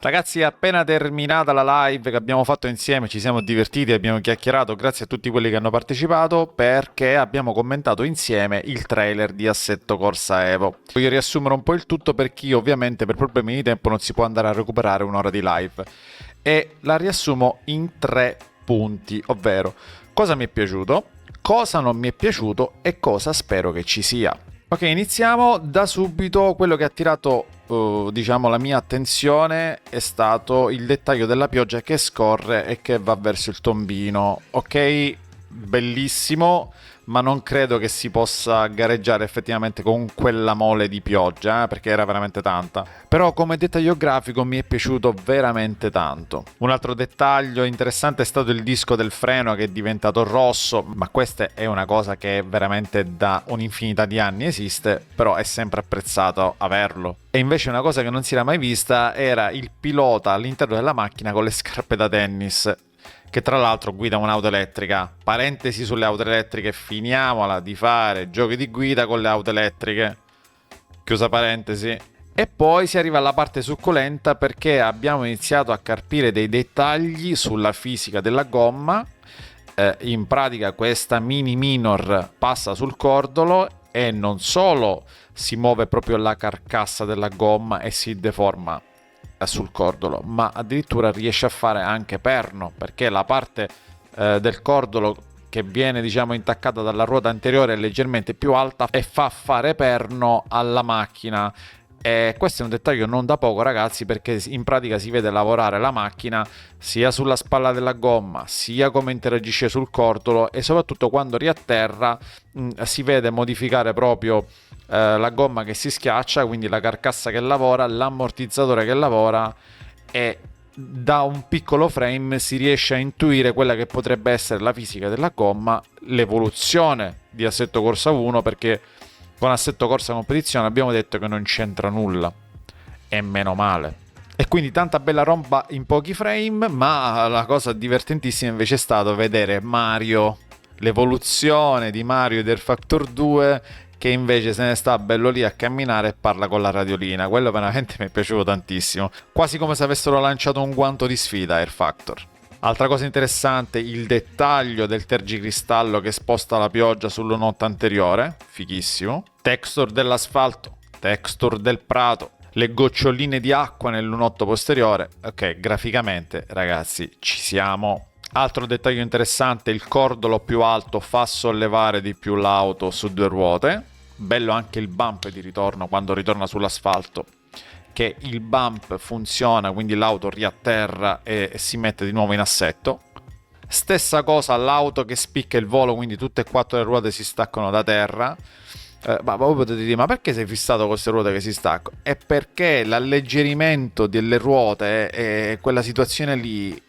Ragazzi, è appena terminata la live che abbiamo fatto insieme, ci siamo divertiti, abbiamo chiacchierato, grazie a tutti quelli che hanno partecipato, perché abbiamo commentato insieme il trailer di Assetto Corsa Evo. Voglio riassumere un po' il tutto per chi ovviamente per problemi di tempo non si può andare a recuperare un'ora di live. E la riassumo in 3 punti, ovvero cosa mi è piaciuto, cosa non mi è piaciuto e cosa spero che ci sia. Ok, iniziamo da subito. Quello che ha attirato, diciamo, la mia attenzione è stato il dettaglio della pioggia che scorre e che va verso il tombino. Ok, bellissimo, ma non credo che si possa gareggiare effettivamente con quella mole di pioggia, perché era veramente tanta. Però come dettaglio grafico mi è piaciuto veramente tanto. Un altro dettaglio interessante è stato il disco del freno che è diventato rosso, ma questa è una cosa che veramente da un'infinità di anni esiste, però è sempre apprezzato averlo. E invece una cosa che non si era mai vista era il pilota all'interno della macchina con le scarpe da tennis, che tra l'altro guida un'auto elettrica. Parentesi sulle auto elettriche, finiamola di fare giochi di guida con le auto elettriche. Chiusa parentesi. E poi si arriva alla parte succulenta, perché abbiamo iniziato a carpire dei dettagli sulla fisica della gomma. In pratica questa mini minor passa sul cordolo e non solo si muove proprio la carcassa della gomma e si deforma sul cordolo, ma addirittura riesce a fare anche perno, perché la parte del cordolo che viene, diciamo, intaccata dalla ruota anteriore è leggermente più alta e fa fare perno alla macchina. E questo è un dettaglio non da poco, ragazzi, perché in pratica si vede lavorare la macchina sia sulla spalla della gomma, sia come interagisce sul cordolo, e soprattutto quando riatterra si vede modificare proprio la gomma che si schiaccia, quindi la carcassa che lavora, l'ammortizzatore che lavora, e da un piccolo frame si riesce a intuire quella che potrebbe essere la fisica della gomma, l'evoluzione di Assetto Corsa 1, perché con Assetto Corsa Competizione abbiamo detto che non c'entra nulla, e meno male. E quindi tanta bella roba in pochi frame, ma la cosa divertentissima invece è stato vedere Mario, l'evoluzione di Mario del Factor 2, che invece se ne sta bello lì a camminare e parla con la radiolina. Quello veramente mi è piaciuto tantissimo, quasi come se avessero lanciato un guanto di sfida a Air Factor. Altra cosa interessante, il dettaglio del tergicristallo che sposta la pioggia sull'unotto anteriore, fighissimo. Texture dell'asfalto, texture del prato, le goccioline di acqua nel lunotto posteriore. Ok, graficamente, ragazzi, ci siamo. Altro dettaglio interessante, il cordolo più alto fa sollevare di più l'auto su 2 ruote. Bello anche il bump di ritorno quando ritorna sull'asfalto, che il bump funziona, quindi l'auto riatterra e si mette di nuovo in assetto. Stessa cosa l'auto che spicca il volo, quindi tutte e 4 le ruote si staccano da terra. Ma voi potete dire, ma perché sei fissato con queste ruote che si staccano? È perché l'alleggerimento delle ruote e quella situazione lì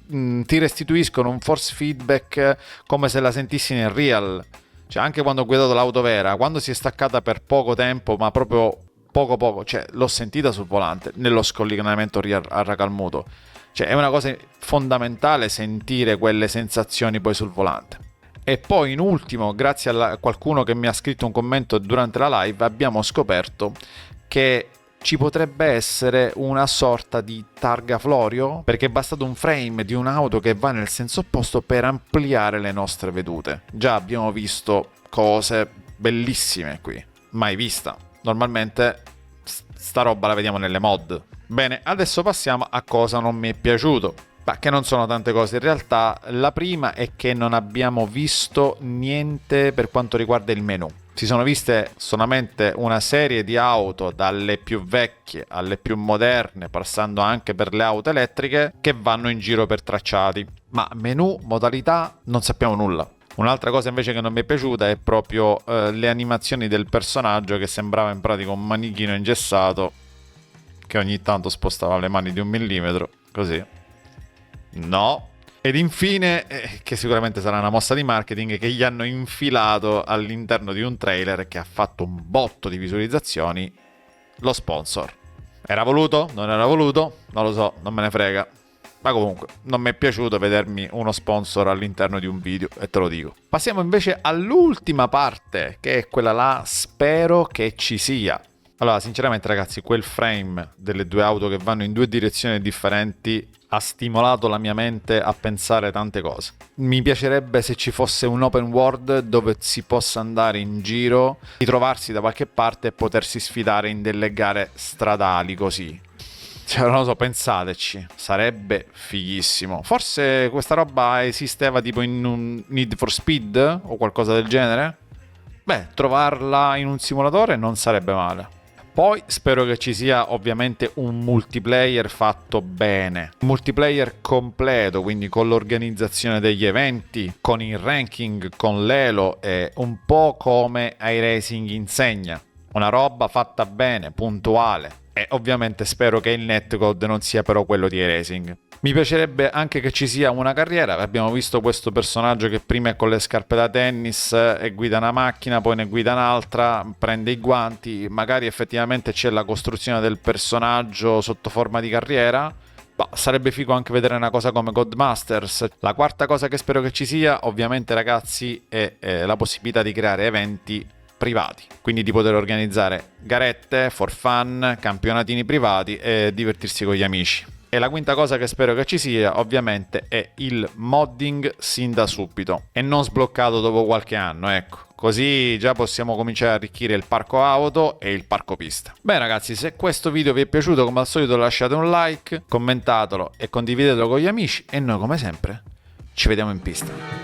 ti restituiscono un force feedback come se la sentissi nel real. Cioè, anche quando ho guidato l'auto vera, quando si è staccata per poco tempo, ma proprio poco, cioè l'ho sentita sul volante nello scollinamento a racalmuto. Cioè è una cosa fondamentale sentire quelle sensazioni poi sul volante. E poi in ultimo, grazie a qualcuno che mi ha scritto un commento durante la live, abbiamo scoperto che ci potrebbe essere una sorta di targa Florio, perché è bastato un frame di un'auto che va nel senso opposto per ampliare le nostre vedute. Già abbiamo visto cose bellissime qui, mai vista. Normalmente sta roba la vediamo nelle mod. Bene, adesso passiamo a cosa non mi è piaciuto. Ma che non sono tante cose in realtà. La prima è che non abbiamo visto niente per quanto riguarda il menu. Si sono viste solamente una serie di auto, dalle più vecchie alle più moderne, passando anche per le auto elettriche, che vanno in giro per tracciati. Ma menu, modalità, non sappiamo nulla. Un'altra cosa invece che non mi è piaciuta è proprio le animazioni del personaggio, che sembrava in pratica un manichino ingessato che ogni tanto spostava le mani di 1 millimetro, così. No. Ed infine, che sicuramente sarà una mossa di marketing, che gli hanno infilato all'interno di un trailer che ha fatto un botto di visualizzazioni, lo sponsor. Era voluto? Non era voluto? Non lo so, non me ne frega. Ma comunque, non mi è piaciuto vedermi uno sponsor all'interno di un video, e te lo dico. Passiamo invece all'ultima parte, che è quella là, spero che ci sia. Allora, sinceramente ragazzi, quel frame delle due auto che vanno in due direzioni differenti ha stimolato la mia mente a pensare tante cose. Mi piacerebbe se ci fosse un open world dove si possa andare in giro, ritrovarsi da qualche parte e potersi sfidare in delle gare stradali così. Cioè, non lo so, pensateci, sarebbe fighissimo. Forse questa roba esisteva tipo in un Need for Speed o qualcosa del genere? Beh, trovarla in un simulatore non sarebbe male. Poi spero che ci sia ovviamente un multiplayer fatto bene, un multiplayer completo, quindi con l'organizzazione degli eventi, con il ranking, con l'elo e un po' come iRacing insegna. Una roba fatta bene, puntuale. E ovviamente spero che il netcode non sia però quello di iRacing. Mi piacerebbe anche che ci sia una carriera. Abbiamo visto questo personaggio che prima è con le scarpe da tennis e guida una macchina, poi ne guida un'altra, prende i guanti, magari effettivamente c'è la costruzione del personaggio sotto forma di carriera. Sarebbe figo anche vedere una cosa come Codemasters. La quarta cosa che spero che ci sia, ovviamente ragazzi, è la possibilità di creare eventi privati, quindi di poter organizzare garette, for fun, campionatini privati e divertirsi con gli amici. E la quinta cosa che spero che ci sia, ovviamente, è il modding sin da subito e non sbloccato dopo qualche anno, ecco. Così già possiamo cominciare a arricchire il parco auto e il parco pista. Beh ragazzi, se questo video vi è piaciuto, come al solito lasciate un like, commentatelo e condividetelo con gli amici e noi come sempre ci vediamo in pista.